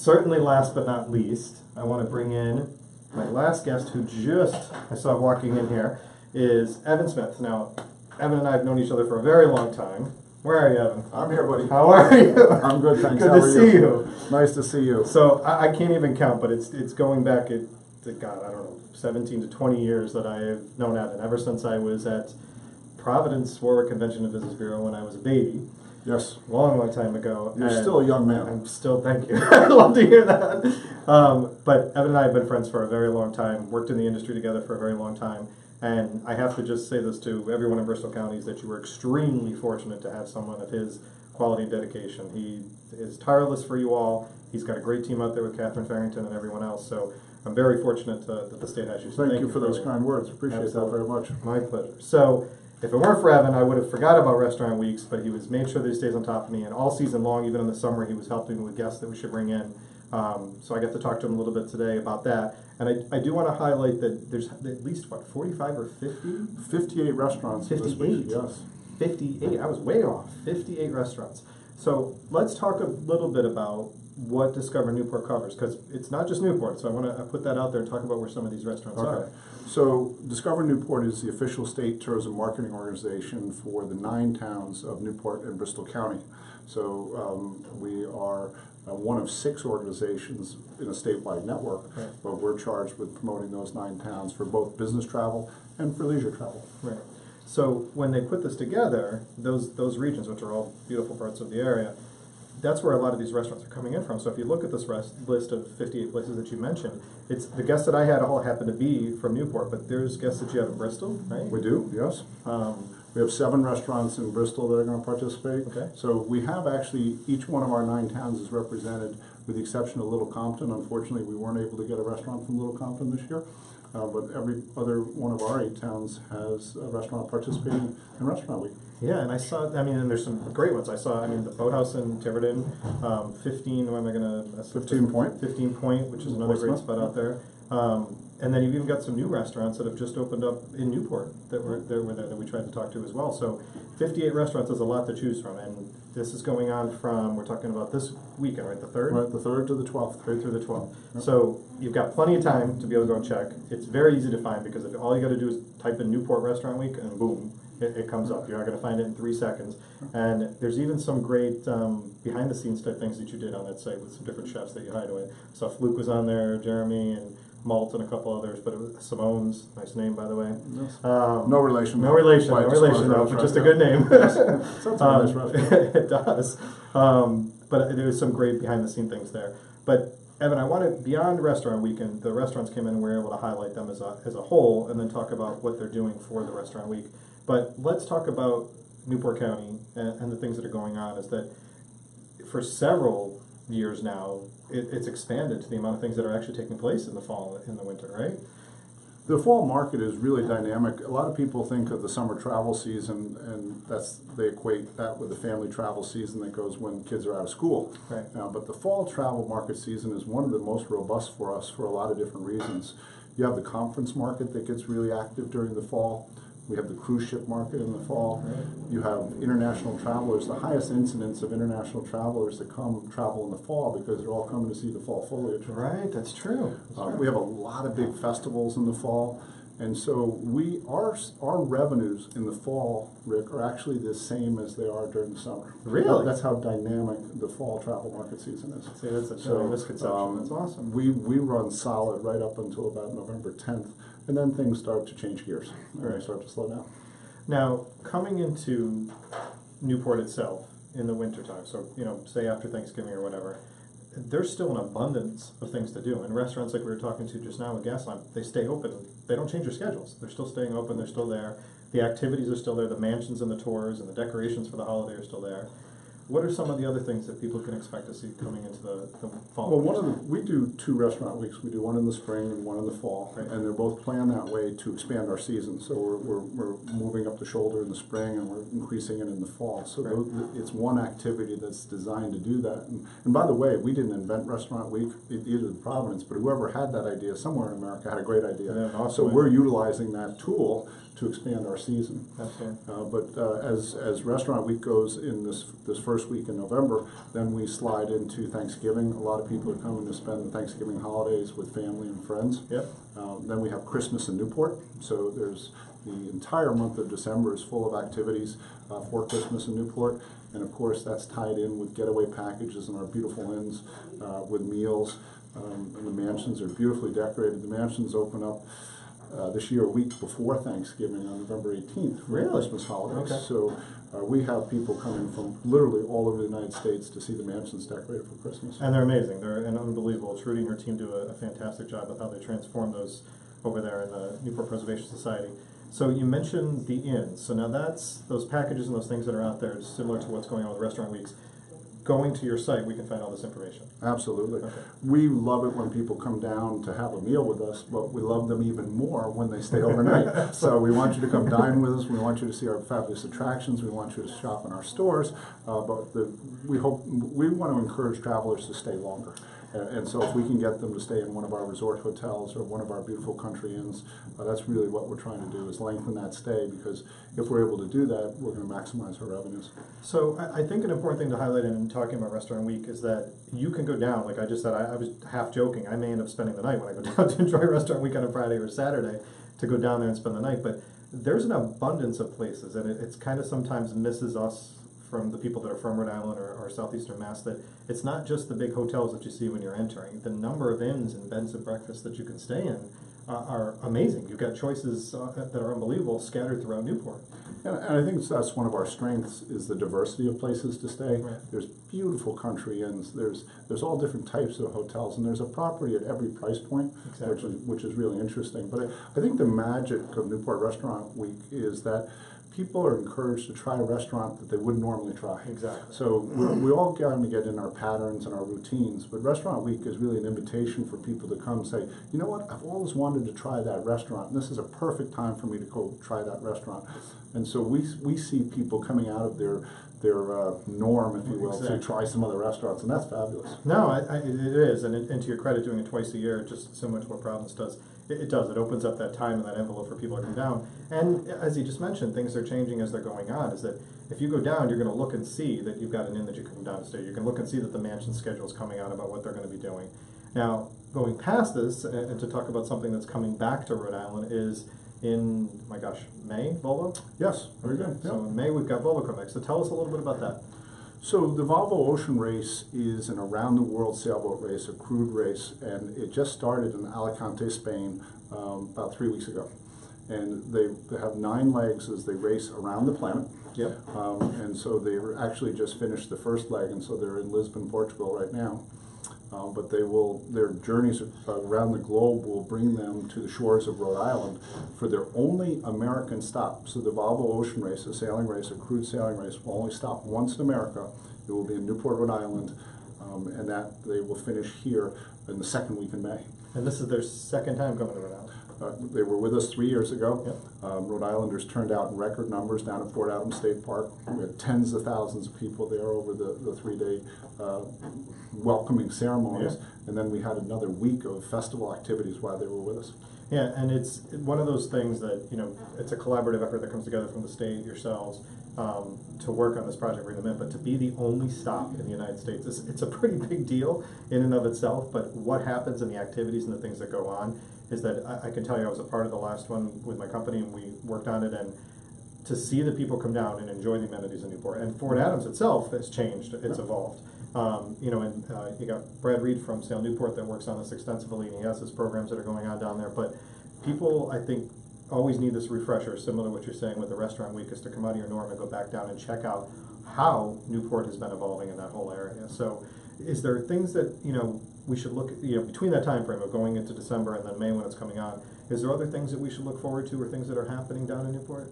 certainly last but not least, I want to bring in my last guest who I saw walking in here, is Evan Smith. Now, Evan and I have known each other for a very long time. Where are you, Evan? I'm here, buddy. How are you? I'm good, thanks. Good How to are see you. Nice to see you. So I can't even count, but it's going back, God, I don't know, 17 to 20 years that I have known Evan, ever since I was at Providence Warwick Convention and Business Bureau when I was a baby. Yes. Long time ago. You're still a young man. I'm still, thank you. I love to hear that. But Evan and I have been friends for a very long time, worked in the industry together for a very long time. And I have to just say this to everyone in Bristol County, is that you were extremely fortunate to have someone of his quality and dedication. He is tireless for you all. He's got a great team out there with Catherine Farrington and everyone else. So I'm very fortunate that the state has you. So thank you for those kind words. Appreciate that very much. My pleasure. So if it weren't for Evan, I would have forgot about restaurant weeks, but he was made sure that he stays on top of me. And all season long, even in the summer, he was helping me with guests that we should bring in. So I get to talk to him a little bit today about that. And I do want to highlight that there's at least, 45 or 50? 58 restaurants. 58? Yes. 58. I was way off. 58 restaurants. So let's talk a little bit about what Discover Newport covers, because it's not just Newport. So I want to put that out there and talk about where some of these restaurants are. So Discover Newport is the official state tourism marketing organization for the 9 towns of Newport and Bristol County. So we are one of 6 organizations in a statewide network, but we're charged with promoting those 9 towns for both business travel and for leisure travel. Right. So when they put this together, those regions, which are all beautiful parts of the area, that's where a lot of these restaurants are coming in from. So if you look at this list of 58 places that you mentioned, it's the guests that I had all happen to be from Newport, but there's guests that you have in Bristol, right? We do, yes. We have 7 restaurants in Bristol that are going to participate. Okay. So we have actually, each one of our 9 towns is represented, with the exception of Little Compton. Unfortunately, we weren't able to get a restaurant from Little Compton this year. But every other one of our 8 towns has a restaurant participating in Restaurant Week. Yeah, and I saw, and there's some great ones. I saw, the Boathouse in Tiverton, 15, what am I going to... 15 Point. 15 Point, which is another great spot out there. And then you've even got some new restaurants that have just opened up in Newport that were there that we tried to talk to as well. So 58 restaurants is a lot to choose from, and this is going on from, we're talking about this weekend, right, the 3rd? Right, the 3rd to the 12th. 3rd through the 12th. Yep. So you've got plenty of time to be able to go and check. It's very easy to find, because if all you got to do is type in Newport Restaurant Week, and boom, it comes up. You're not going to find it in 3 seconds. And there's even some great behind-the-scenes type things that you did on that site with some different chefs that you hired away. So Fluke was on there, Jeremy, and Malt, and a couple others, but it was Simone's, nice name, by the way. Yes. No relation. No relation, but just a good name. Sounds like a nice restaurant. It does. But there was some great behind-the-scene things there. But Evan, I wanted, beyond Restaurant Weekend, the restaurants came in and we were able to highlight them as a whole, and then talk about what they're doing for the Restaurant Week. But let's talk about Newport County and the things that are going on. Is that for several years now, it's expanded to the amount of things that are actually taking place in the fall and the winter, right? The fall market is really dynamic. A lot of people think of the summer travel season, and they equate that with the family travel season that goes when kids are out of school. Right. But the fall travel market season is one of the most robust for us for a lot of different reasons. You have the conference market that gets really active during the fall. We have the cruise ship market in the fall. Right. You have international travelers, the highest incidence of international travelers that come travel in the fall, because they're all coming to see the fall foliage. Right, that's true. We have a lot of big festivals in the fall, and so our revenues in the fall, Rick, are actually the same as they are during the summer. Really? That's how dynamic the fall travel market season is. See, that's a misconception. That's awesome. We run solid right up until about November 10th, and then things start to change gears. They start to slow down. Now, coming into Newport itself in the wintertime, so, say after Thanksgiving or whatever, there's still an abundance of things to do. And restaurants, like we were talking to just now with Gaslamp, they stay open. They don't change their schedules. They're still staying open. They're still there. The activities are still there. The mansions and the tours and the decorations for the holiday are still there. What are some of the other things that people can expect to see coming into the fall? Well, we do 2 restaurant weeks. We do one in the spring and one in the fall, right. And they're both planned that way to expand our season. So we're moving up the shoulder in the spring, and we're increasing it in the fall. So right. It's one activity that's designed to do that. And by the way, we didn't invent Restaurant Week, either in Providence, but whoever had that idea somewhere in America had a great idea. Yeah, so we're utilizing that tool to expand our season. Absolutely. But as Restaurant Week goes in this first first week in November. Then we slide into Thanksgiving. A lot of people are coming to spend the Thanksgiving holidays with family and friends. Yep. Then we have Christmas in Newport. So there's the entire month of December is full of activities for Christmas in Newport. And of course, that's tied in with getaway packages and our beautiful inns with meals. And the mansions are beautifully decorated. The mansions open up this year a week before Thanksgiving on November 18th for Really? Christmas holidays. Okay. So we have people coming from literally all over the United States to see the mansions decorated for Christmas. And they're amazing. They're an unbelievable. Trudy and her team do a fantastic job with how they transform those over there in the Newport Preservation Society. So you mentioned the inns. So now that's those packages and those things that are out there, similar to what's going on with Restaurant Weeks. Going to your site, we can find all this information. Absolutely. Okay. We love it when people come down to have a meal with us, but we love them even more when they stay overnight. So we want you to come dine with us. We want you to see our fabulous attractions. We want you to shop in our stores. We want to encourage travelers to stay longer. And so if we can get them to stay in one of our resort hotels or one of our beautiful country inns, that's really what we're trying to do, is lengthen that stay, because if we're able to do that, we're going to maximize our revenues. So I think an important thing to highlight in talking about Restaurant Week is that you can go down, like I just said, I was half joking, I may end up spending the night when I go down to enjoy Restaurant Week on a Friday or Saturday, to go down there and spend the night, but there's an abundance of places, and it's kind of sometimes misses us from the people that are from Rhode Island or Southeastern Mass, that it's not just the big hotels that you see when you're entering. The number of inns and beds and breakfasts that you can stay in are amazing. You've got choices that are unbelievable scattered throughout Newport. And I think that's one of our strengths, is the diversity of places to stay. Right. There's beautiful country inns. There's all different types of hotels, and there's a property at every price point, Exactly. which is really interesting. But I think the magic of Newport Restaurant Week is that people are encouraged to try a restaurant that they wouldn't normally try. Exactly. So we all kind of get in our patterns and our routines, but Restaurant Week is really an invitation for people to come and say, you know what, I've always wanted to try that restaurant, and this is a perfect time for me to go try that restaurant. And so we see people coming out of their norm, if you will, Exactly. to try some other restaurants, and that's fabulous. No, it is, and to your credit, doing it twice a year, just similar to what Providence does, it does. It opens up that time and that envelope for people to come down. And as you just mentioned, things are changing as they're going on, is that if you go down, you're going to look and see that you've got an inn that you can come down and stay. You can look and see that the mansion schedule is coming out about what they're going to be doing. Now, going past this, and to talk about something that's coming back to Rhode Island is in, my gosh, May, Volvo? Yes, very good. So Yeah. in May, we've got Volvo coming back. So tell us a little bit about that. So the Volvo Ocean Race is an around-the-world sailboat race, a crewed race, and it just started in Alicante, Spain, about 3 weeks ago. And they have 9 legs as they race around the planet. Yep. And so they actually just finished the first leg, and so they're in Lisbon, Portugal right now. But their journeys around the globe will bring them to the shores of Rhode Island for their only American stop. So the Volvo Ocean Race, a sailing race, a crude sailing race, will only stop once in America. It will be in Newport, Rhode Island, and that they will finish here in the second week in May. And this is their second time coming to Rhode Island. They were with us 3 years ago. Yep. Rhode Islanders turned out in record numbers down at Fort Adams State Park. We had tens of thousands of people there over the 3-day welcoming ceremonies. Yeah. And then we had another week of festival activities while they were with us. Yeah, and it's one of those things that, you know, it's a collaborative effort that comes together from the state, yourselves, to work on this project, bring them in, but to be the only stop in the United States, it's a pretty big deal in and of itself, but what happens in the activities and the things that go on is that I can tell you I was a part of the last one with my company, and we worked on it, and to see the people come down and enjoy the amenities in Newport, and Fort Adams itself has changed, it's evolved. You know, and you got Brad Reed from Sail Newport that works on this extensively, and he has his programs that are going on down there. But people, I think, always need this refresher, similar to what you're saying with the Restaurant Week, is to come out of your norm and go back down and check out how Newport has been evolving in that whole area. So is there things that, you know, we should look at, you know, between that time frame of going into December and then May when it's coming on, is there other things that we should look forward to or things that are happening down in Newport?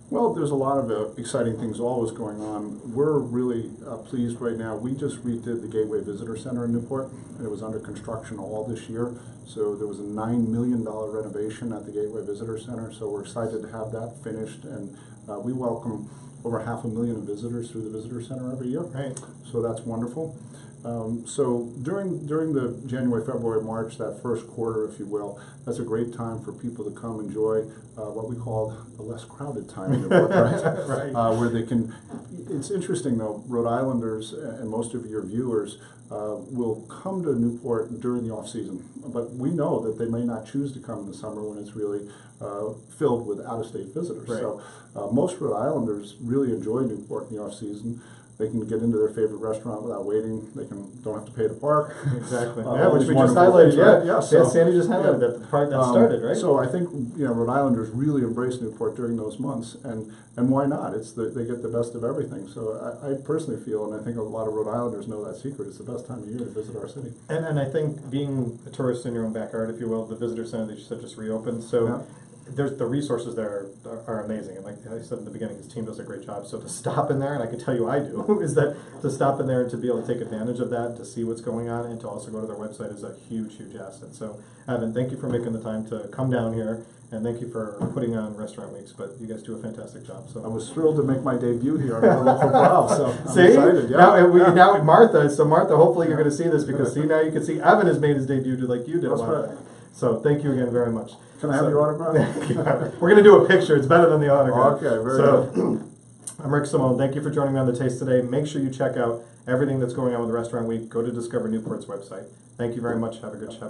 Well, there's a lot of exciting things always going on. We're really pleased right now. We just redid the Gateway Visitor Center in Newport, and it was under construction all this year. So there was a $9 million renovation at the Gateway Visitor Center. So we're excited to have that finished, and we welcome over 500,000 visitors through the Visitor Center every year. Right. So that's wonderful. So during the January, February, March, that first quarter, if you will, that's a great time for people to come enjoy what we call the less crowded time in Newport, right? Right. Where they can. It's interesting though, Rhode Islanders and most of your viewers will come to Newport during the off season, but we know that they may not choose to come in the summer when it's really filled with out-of-state visitors. Right. So most Rhode Islanders really enjoy Newport in the off season. They can get into their favorite restaurant without waiting. They don't have to pay to park. Exactly. All Yeah, which these we just wonderful highlighted. things, Yeah, right? Yeah, yeah. so- Sandy just highlighted that the part that started, right? So I think Rhode Islanders really embrace Newport during those months, and why not? They get the best of everything. So I personally feel, and I think a lot of Rhode Islanders know that secret. It's the best time of year to visit our city. And I think being a tourist in your own backyard, if you will, the visitor center that you said just reopened. So Yeah. there's the resources there are amazing. And like I said in the beginning, his team does a great job. So to stop in there, and I can tell you I do, is that to stop in there and to be able to take advantage of that, to see what's going on, and to also go to their website is a huge, huge asset. So Evan, thank you for making the time to come down here, and thank you for putting on Restaurant Weeks. But you guys do a fantastic job. So I was thrilled to make my debut here on the local proud, so I'm see, excited. Yeah. now Martha. So Martha, hopefully you're going to see this because see now you can see Evan has made his debut like you did That's a while right. back. So thank you again very much. Can I have your autograph? We're going to do a picture. It's better than the autograph. Okay, very good. I'm Rick Simone. Thank you for joining me on The Taste today. Make sure you check out everything that's going on with Restaurant Week. Go to Discover Newport's website. Thank you very much. Have a good show.